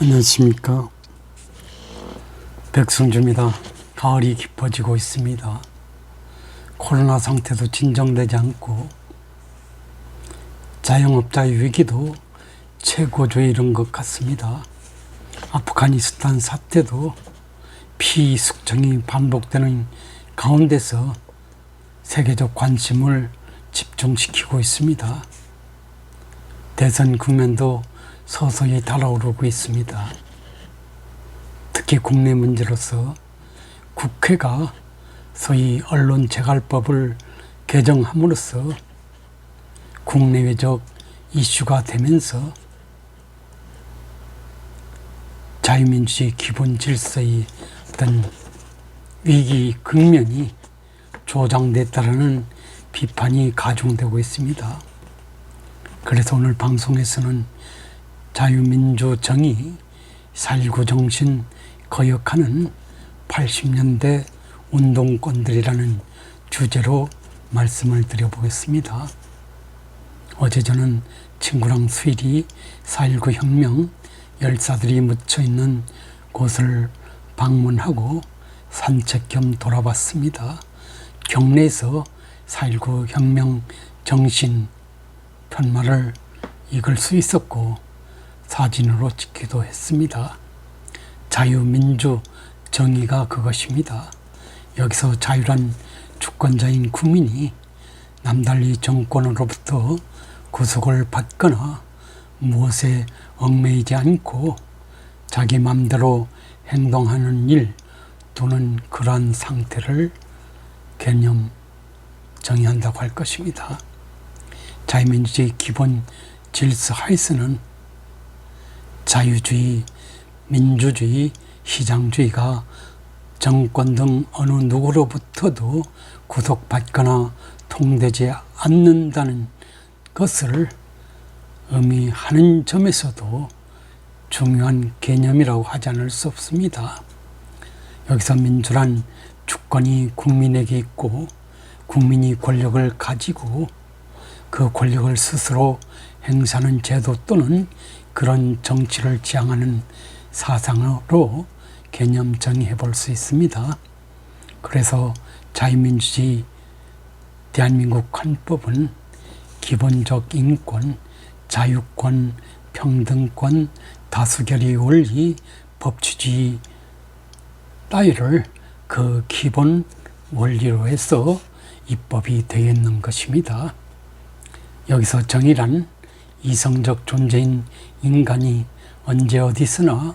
안녕하십니까. 백승주입니다. 가을이 깊어지고 있습니다. 코로나 상태도 진정되지 않고 자영업자의 위기도 최고조에 이른 것 같습니다. 아프가니스탄 사태도 피의 숙청이 반복되는 가운데서 세계적 관심을 집중시키고 있습니다. 대선 국면도 서서히 달아오르고 있습니다. 특히 국내 문제로서 국회가 소위 언론재갈법을 개정함으로써 국내외적 이슈가 되면서 자유민주주의 기본 질서의 어떤 위기 국면이 조장됐다는 비판이 가중되고 있습니다. 그래서 오늘 방송에서는 자유민주정의 4.19 정신 거역하는 80년대 운동권들이라는 주제로 말씀을 드려보겠습니다. 어제 저는 친구랑 수일이 4.19 혁명 열사들이 묻혀있는 곳을 방문하고 산책 겸 돌아봤습니다. 경내에서 4.19 혁명 정신 편말을 읽을 수 있었고 사진으로 찍기도 했습니다. 자유민주 정의가 그것입니다. 여기서 자유란 주권자인 국민이 남달리 정권으로부터 구속을 받거나 무엇에 얽매이지 않고 자기 맘대로 행동하는 일 또는 그러한 상태를 개념 정의한다고 할 것입니다. 자유민주주의 기본 질서 하에서는 자유주의, 민주주의, 시장주의가 정권 등 어느 누구로부터도 구속받거나 통되지 않는다는 것을 의미하는 점에서도 중요한 개념이라고 하지 않을 수 없습니다. 여기서 민주란 주권이 국민에게 있고 국민이 권력을 가지고 그 권력을 스스로 행사하는 제도 또는 그런 정치를 지향하는 사상으로 개념 정의해 볼 수 있습니다. 그래서 자유민주주의 대한민국 헌법은 기본적 인권, 자유권, 평등권, 다수결의 원리, 법치주의 따위를 그 기본 원리로 해서 입법이 되어 있는 것입니다. 여기서 정의란 이성적 존재인 인간이 언제 어디서나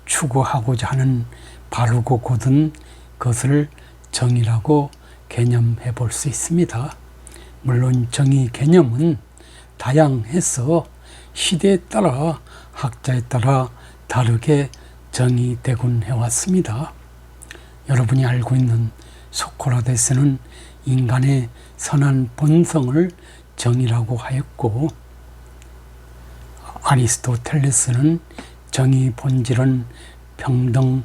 추구하고자 하는 바르고 곧은 것을 정의라고 개념해 볼 수 있습니다. 물론 정의 개념은 다양해서 시대에 따라 학자에 따라 다르게 정의되곤 해왔습니다. 여러분이 알고 있는 소크라테스는 인간의 선한 본성을 정의라고 하였고 아리스토텔레스는 정의 본질은 평등,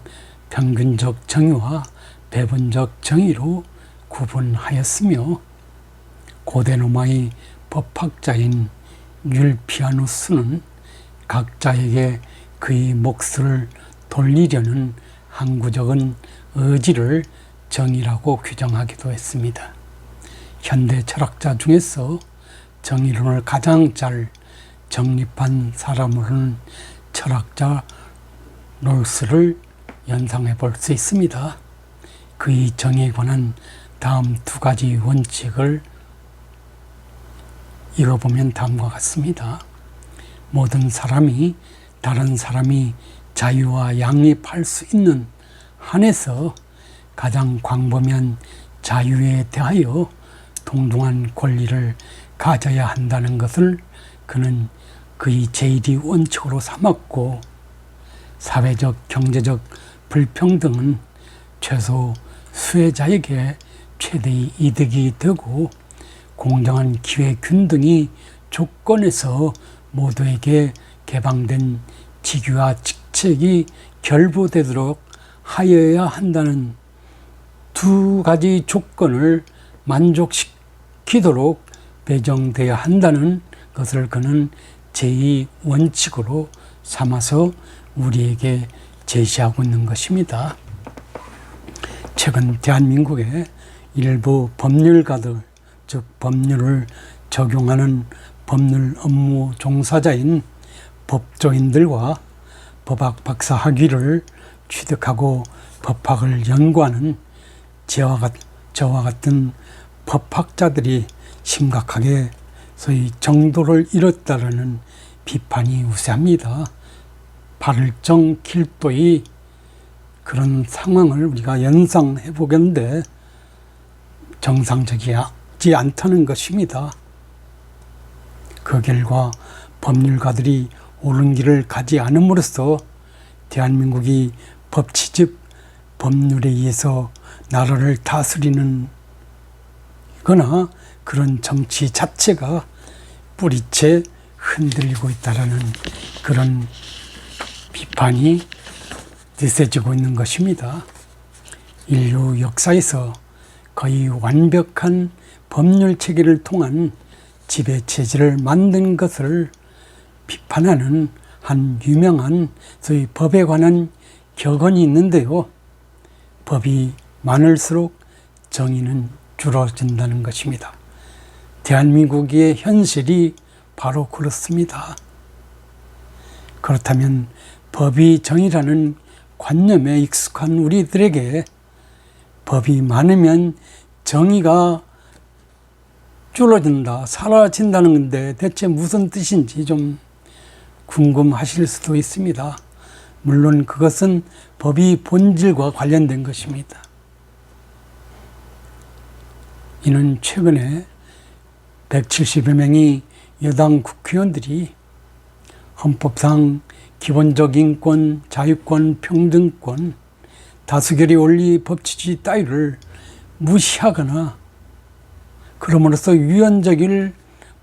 평균적 정의와 배분적 정의로 구분하였으며 고대 로마의 법학자인 율피아누스는 각자에게 그의 몫을 돌리려는 항구적인 의지를 정의라고 규정하기도 했습니다. 현대 철학자 중에서 정의론을 가장 잘 정립한 사람으로는 철학자 롤스를 연상해 볼 수 있습니다. 그의 정의에 관한 다음 두 가지 원칙을 읽어보면 다음과 같습니다. 모든 사람이 다른 사람이 자유와 양립할 수 있는 한에서 가장 광범위한 자유에 대하여 동등한 권리를 가져야 한다는 것을 그는 그의 제1의 원칙으로 삼았고 사회적, 경제적 불평등은 최소 수혜자에게 최대의 이득이 되고 공정한 기회 균등이 조건에서 모두에게 개방된 직위와 직책이 결부되도록 하여야 한다는 두 가지 조건을 만족시키도록 배정되어야 한다는 것을 그는 제2 원칙으로 삼아서 우리에게 제시하고 있는 것입니다. 최근 대한민국의 일부 법률가들, 즉 법률을 적용하는 법률 업무 종사자인 법조인들과 법학 박사 학위를 취득하고 법학을 연구하는 저와 같은 법학자들이 심각하게 소위 정도를 잃었다라는 비판이 우세합니다. 발정 길도의 그런 상황을 우리가 연상해 보건대 정상적이지 않다는 것입니다. 그 결과 법률가들이 옳은 길을 가지 않음으로써 대한민국이 법치 즉 법률에 의해서 나라를 다스리는 거나 그런 정치 자체가 뿌리째 흔들리고 있다라는 그런 비판이 느껴지고 있는 것입니다. 인류 역사에서 거의 완벽한 법률 체계를 통한 지배 체제를 만든 것을 비판하는 한 유명한 소위 법에 관한 격언이 있는데요. 법이 많을수록 정의는 줄어든다는 것입니다. 대한민국의 현실이 바로 그렇습니다. 그렇다면 법이 정의라는 관념에 익숙한 우리들에게 법이 많으면 정의가 줄어든다, 사라진다는 건데 대체 무슨 뜻인지 좀 궁금하실 수도 있습니다. 물론 그것은 법이 본질과 관련된 것입니다. 이는 최근에 170여 명의 여당 국회의원들이 헌법상 기본적 인권, 자유권, 평등권, 다수결의 원리, 법치주의 따위를 무시하거나 그럼으로써 유연적인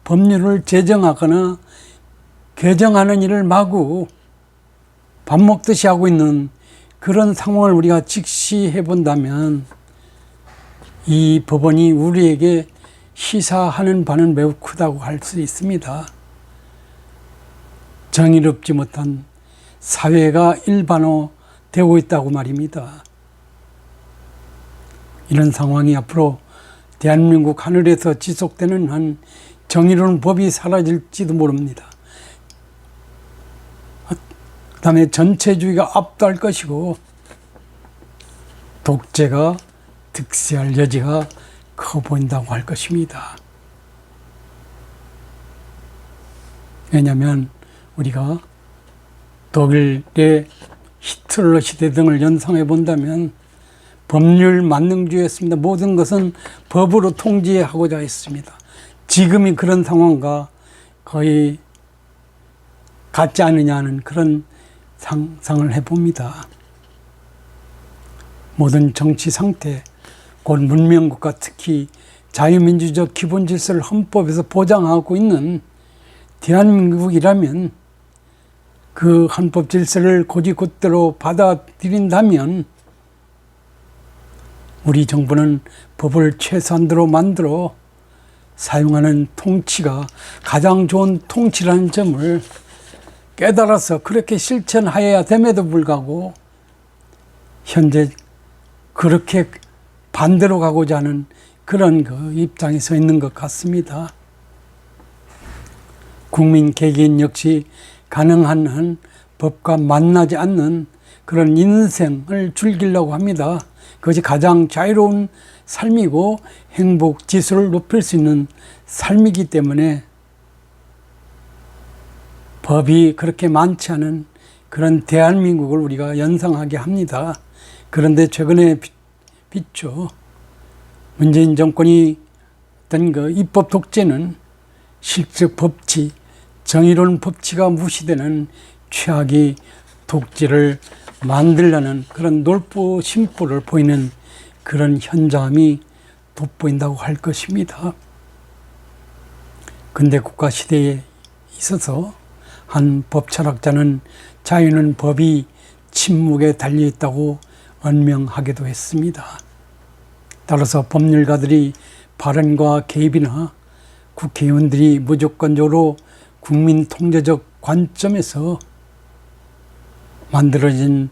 법률을 제정하거나 개정하는 일을 마구 밥 먹듯이 하고 있는 그런 상황을 우리가 직시해 본다면 이 법원이 우리에게 시사하는 바는 매우 크다고 할 수 있습니다. 정의롭지 못한 사회가 일반화되고 있다고 말입니다. 이런 상황이 앞으로 대한민국 하늘에서 지속되는 한 정의로운 법이 사라질지도 모릅니다. 그 다음에 전체주의가 압도할 것이고 독재가 득세할 여지가 커 보인다고 할 것입니다. 왜냐하면 우리가 독일의 히틀러 시대 등을 연상해 본다면 법률 만능주의였습니다. 모든 것은 법으로 통제하고자 했습니다. 지금이 그런 상황과 거의 같지 않느냐는 그런 상상을 해봅니다. 모든 정치 상태, 곧 문명국가 특히 자유민주적 기본 질서를 헌법에서 보장하고 있는 대한민국이라면 그 헌법 질서를 곧이곧대로 받아들인다면 우리 정부는 법을 최소한대로 만들어 사용하는 통치가 가장 좋은 통치라는 점을 깨달아서 그렇게 실천하여야 됨에도 불구하고 현재 그렇게 반대로 가고자 하는 그런 그 입장에 서 있는 것 같습니다. 국민 개개인 역시 가능한 한 법과 만나지 않는 그런 인생을 즐기려고 합니다. 그것이 가장 자유로운 삶이고 행복 지수를 높일 수 있는 삶이기 때문에 법이 그렇게 많지 않은 그런 대한민국을 우리가 연상하게 합니다. 그런데 최근에 비추어 문재인 정권이 어떤 그 입법 독재는 실적 법치, 정의로운 법치가 무시되는 최악의 독재를 만들려는 그런 놀부심부를 보이는 그런 현장이 돋보인다고 할 것입니다. 근대 국가 시대에 있어서 한 법철학자는 자유는 법이 침묵에 달려있다고 언명하기도 했습니다. 따라서 법률가들이 발언과 개입이나 국회의원들이 무조건적으로 국민 통제적 관점에서 만들어진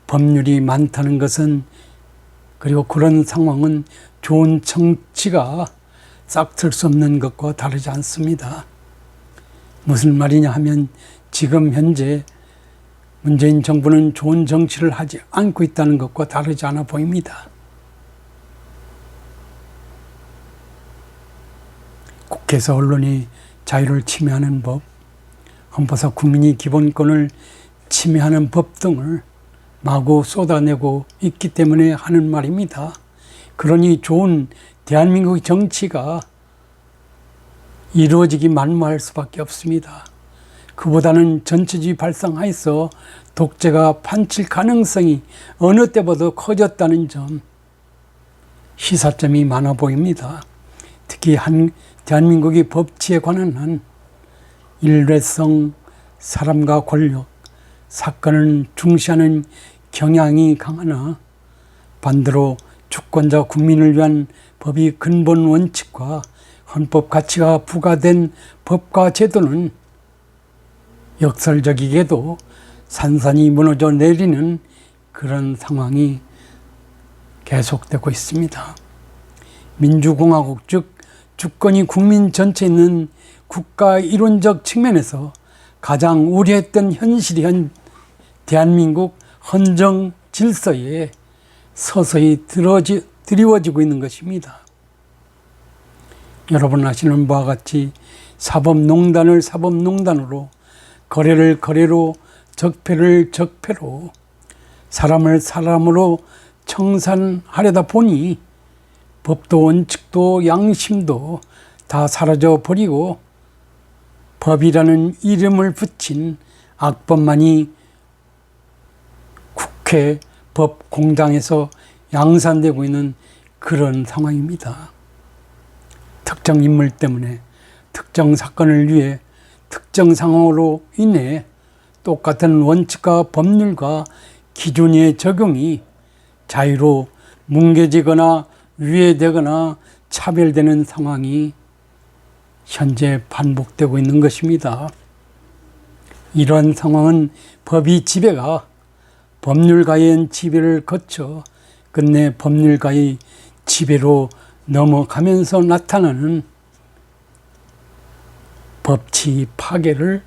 법률이 많다는 것은, 그리고 그런 상황은 좋은 정치가 싹틀 수 없는 것과 다르지 않습니다. 무슨 말이냐 하면 지금 현재 문재인 정부는 좋은 정치를 하지 않고 있다는 것과 다르지 않아 보입니다. 국회에서 언론이 자유를 침해하는 법, 헌법상 국민이 기본권을 침해하는 법 등을 마구 쏟아내고 있기 때문에 하는 말입니다. 그러니 좋은 대한민국의 정치가 이루어지기 만무할 수밖에 없습니다. 그보다는 전체주의 발상하에서 독재가 판칠 가능성이 어느 때보다 커졌다는 점, 시사점이 많아 보입니다. 특히 대한민국의 법치에 관한 한 일회성, 사람과 권력, 사건을 중시하는 경향이 강하나 반대로 주권자 국민을 위한 법이 근본 원칙과 헌법 가치가 부과된 법과 제도는 역설적이게도 산산이 무너져 내리는 그런 상황이 계속되고 있습니다. 민주공화국, 즉 주권이 국민 전체에 있는 국가 이론적 측면에서 가장 우려했던 현실이 대한민국 헌정 질서에 서서히 드리워지고 있는 것입니다. 여러분 아시는 바와 같이 사법농단을 사법농단으로, 거래를 거래로, 적폐를 적폐로, 사람을 사람으로 청산하려다 보니 법도 원칙도 양심도 다 사라져 버리고 법이라는 이름을 붙인 악법만이 국회 법 공장에서 양산되고 있는 그런 상황입니다. 특정 인물 때문에, 특정 사건을 위해, 특정 상황으로 인해 똑같은 원칙과 법률과 기준의 적용이 자유로 뭉개지거나 위해되거나 차별되는 상황이 현재 반복되고 있는 것입니다. 이러한 상황은 법의 지배가 법률가의 지배를 거쳐 끝내 법률가의 지배로 넘어가면서 나타나는 법치 파괴를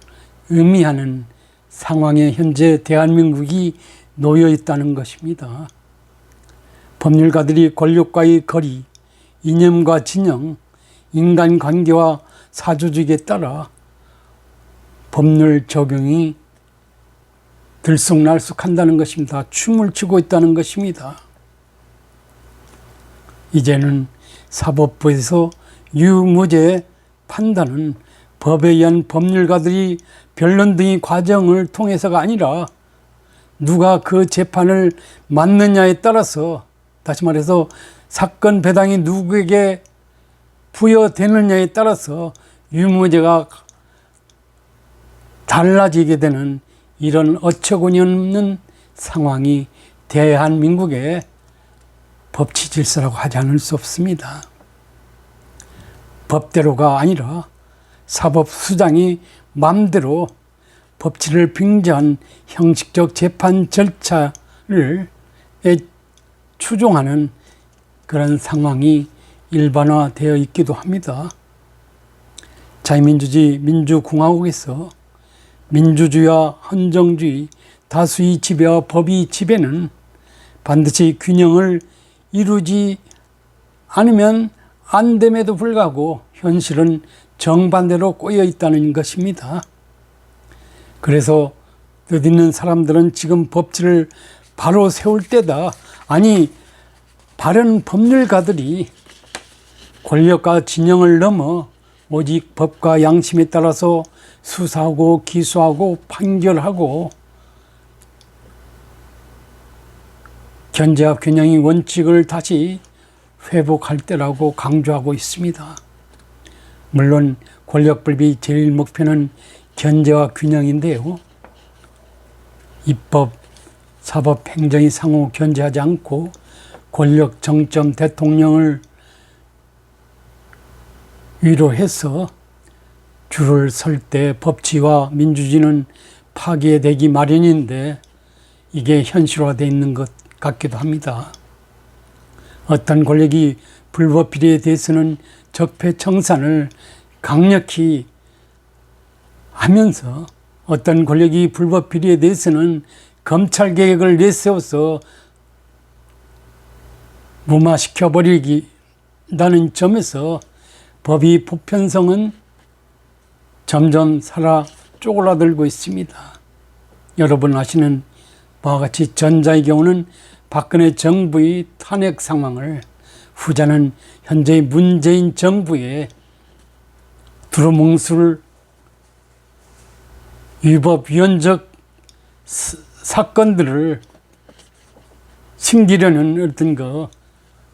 의미하는 상황에 현재 대한민국이 놓여 있다는 것입니다. 법률가들이 권력과의 거리, 이념과 진영, 인간관계와 사조직에 따라 법률 적용이 들쑥날쑥한다는 것입니다. 춤을 추고 있다는 것입니다. 이제는 사법부에서 유무죄 판단은 법에 의한 법률가들이 변론 등의 과정을 통해서가 아니라 누가 그 재판을 맡느냐에 따라서, 다시 말해서 사건 배당이 누구에게 부여되느냐에 따라서 유무죄가 달라지게 되는 이런 어처구니 없는 상황이 대한민국의 법치 질서라고 하지 않을 수 없습니다. 법대로가 아니라 사법수장이 마음대로 법치를 빙자한 형식적 재판 절차를 추종하는 그런 상황이 일반화되어 있기도 합니다. 자유민주주의 민주공화국에서 민주주의와 헌정주의, 다수의 지배와 법의 지배는 반드시 균형을 이루지 않으면 안 됨에도 불구하고 현실은 정반대로 꼬여 있다는 것입니다. 그래서 뜻있는 사람들은 지금 법치를 바로 세울 때다, 아니 바른 법률가들이 권력과 진영을 넘어 오직 법과 양심에 따라서 수사하고 기소하고 판결하고 견제와 균형의 원칙을 다시 회복할 때라고 강조하고 있습니다. 물론 권력불비 제일 목표는 견제와 균형인데요. 입법, 사법, 행정이 상호 견제하지 않고 권력 정점 대통령을 위로해서 줄을 설 때 법치와 민주주의는 파괴되기 마련인데, 이게 현실화되어 있는 것 같기도 합니다. 어떤 권력이 불법 비리에 대해서는 적폐청산을 강력히 하면서 어떤 권력이 불법 비리에 대해서는 검찰 개혁을 내세워서 무마시켜버리기라는 점에서 법의 보편성은 점점 살아 쪼그라들고 있습니다. 여러분 아시는 바와 같이 전자의 경우는 박근혜 정부의 탄핵 상황을, 후자는 현재의 문재인 정부의 두루뭉술 위법 위헌적 사건들을 숨기려는 어떤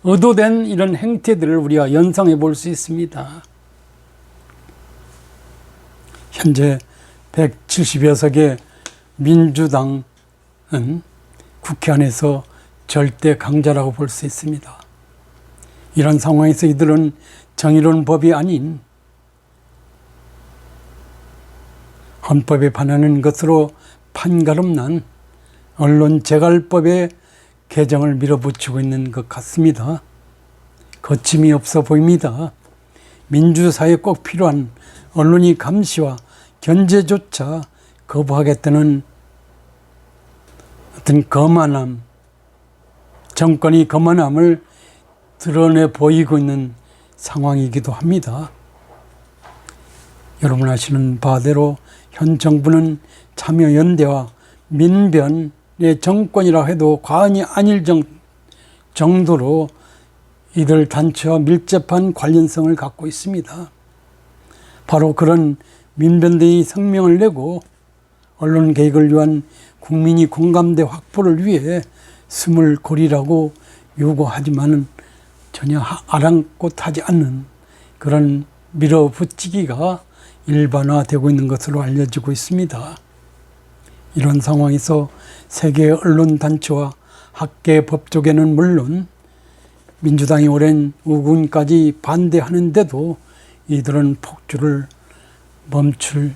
의도된 이런 행태들을 우리가 연상해 볼 수 있습니다. 현재 170여 석의 민주당은 국회 안에서 절대 강자라고 볼 수 있습니다. 이런 상황에서 이들은 정의로운 법이 아닌 헌법에 반하는 것으로 판가름난 언론재갈법의 개정을 밀어붙이고 있는 것 같습니다. 거침이 없어 보입니다. 민주사회에 꼭 필요한 언론의 감시와 견제조차 거부하겠다는 어떤 거만함, 정권이 거만함을 드러내 보이고 있는 상황이기도 합니다. 여러분 아시는 바대로 현 정부는 참여연대와 민변의 정권이라 해도 과언이 아닐 정도로 이들 단체와 밀접한 관련성을 갖고 있습니다. 바로 그런 민변대의 성명을 내고 언론 개혁을 위한 국민이 공감대 확보를 위해 숨을 고리라고 요구하지만은 전혀 아랑곳하지 않는 그런 밀어붙이기가 일반화되고 있는 것으로 알려지고 있습니다. 이런 상황에서 세계 언론단체와 학계 법조계는 물론 민주당이 오랜 우군까지 반대하는데도 이들은 폭주를 멈출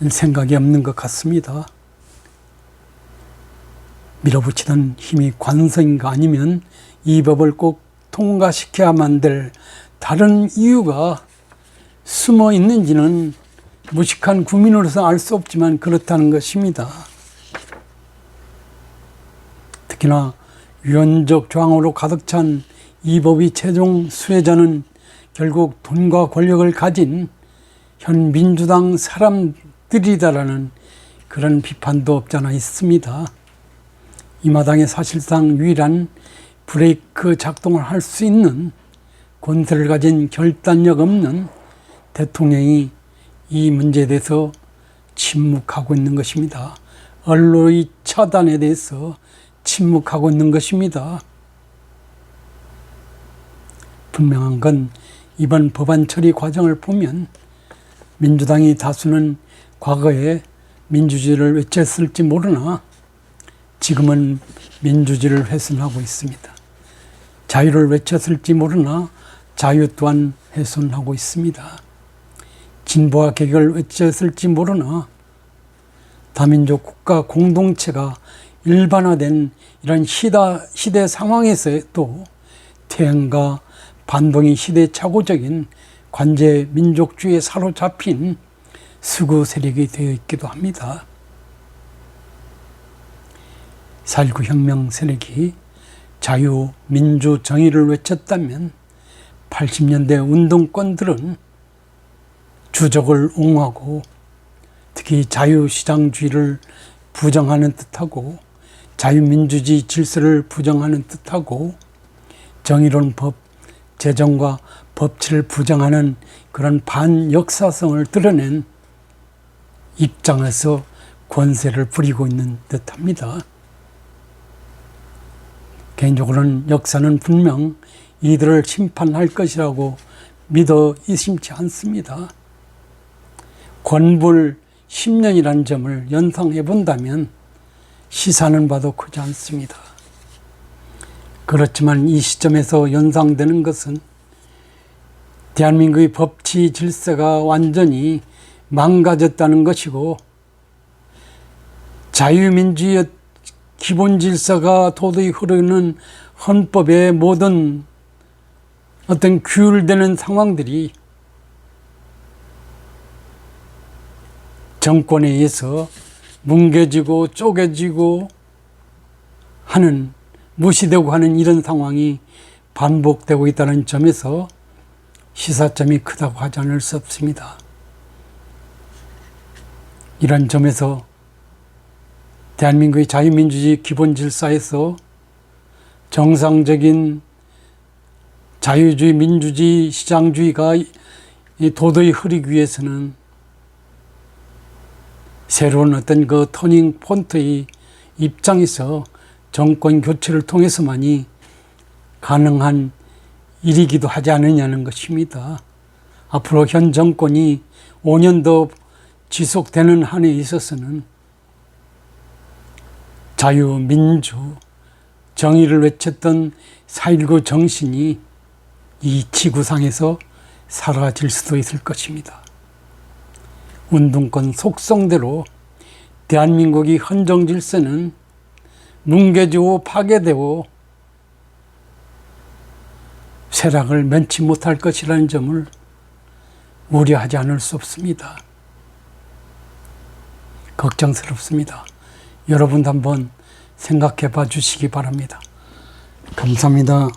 생각이 없는 것 같습니다. 밀어붙이던 힘이 관성인가 아니면 이 법을 꼭 통과시켜야만 될 다른 이유가 숨어 있는지는 무식한 국민으로서 알 수 없지만 그렇다는 것입니다. 특히나 위헌적 조항으로 가득 찬 이 법의 최종 수혜자는 결국 돈과 권력을 가진 현 민주당 사람들이다라는 그런 비판도 없잖아 있습니다. 이 마당에 사실상 유일한 브레이크 작동을 할 수 있는 권세를 가진 결단력 없는 대통령이 이 문제에 대해서 침묵하고 있는 것입니다. 언론의 차단에 대해서 침묵하고 있는 것입니다. 분명한 건 이번 법안 처리 과정을 보면 민주당이 다수는 과거에 민주주의를 외쳤을지 모르나 지금은 민주주의를 훼손하고 있습니다. 자유를 외쳤을지 모르나 자유 또한 훼손하고 있습니다. 진보와 개혁을 외쳤을지 모르나 다민족 국가 공동체가 일반화된 이런 시대 상황에서도 퇴행과 반동이 시대착오적인 관제 민족주의에 사로잡힌 수구 세력이 되어 있기도 합니다. 4.19 혁명 세력이 자유, 민주, 정의를 외쳤다면 80년대 운동권들은 주적을 옹호하고 특히 자유시장주의를 부정하는 듯하고 자유민주주의 질서를 부정하는 듯하고 정의로운 법, 제정과 법치를 부정하는 그런 반역사성을 드러낸 입장에서 권세를 부리고 있는 듯합니다. 개인적으로는 역사는 분명 이들을 심판할 것이라고 믿어 의심치 않습니다. 권불 10년이라는 점을 연상해 본다면 시사는 봐도 크지 않습니다. 그렇지만 이 시점에서 연상되는 것은 대한민국의 법치 질서가 완전히 망가졌다는 것이고 자유민주주의 기본 질서가 도저히 흐르는 헌법의 모든 어떤 규율되는 상황들이 정권에 의해서 뭉개지고 쪼개지고 하는, 무시되고 하는 이런 상황이 반복되고 있다는 점에서 시사점이 크다고 하지 않을 수 없습니다. 이런 점에서 대한민국의 자유민주주의 기본 질서에서 정상적인 자유주의, 민주주의, 시장주의가 도저히 흐르기 위해서는 새로운 어떤 그 터닝 포인트의 입장에서 정권 교체를 통해서만이 가능한 일이기도 하지 않느냐는 것입니다. 앞으로 현 정권이 5년 더 지속되는 한에 있어서는 자유, 민주, 정의를 외쳤던 4.19 정신이 이 지구상에서 사라질 수도 있을 것입니다. 운동권 속성대로 대한민국의 헌정 질서는 뭉개지고 파괴되고 쇠락을 면치 못할 것이라는 점을 우려하지 않을 수 없습니다. 걱정스럽습니다. 여러분도 한번 생각해 봐 주시기 바랍니다. 감사합니다.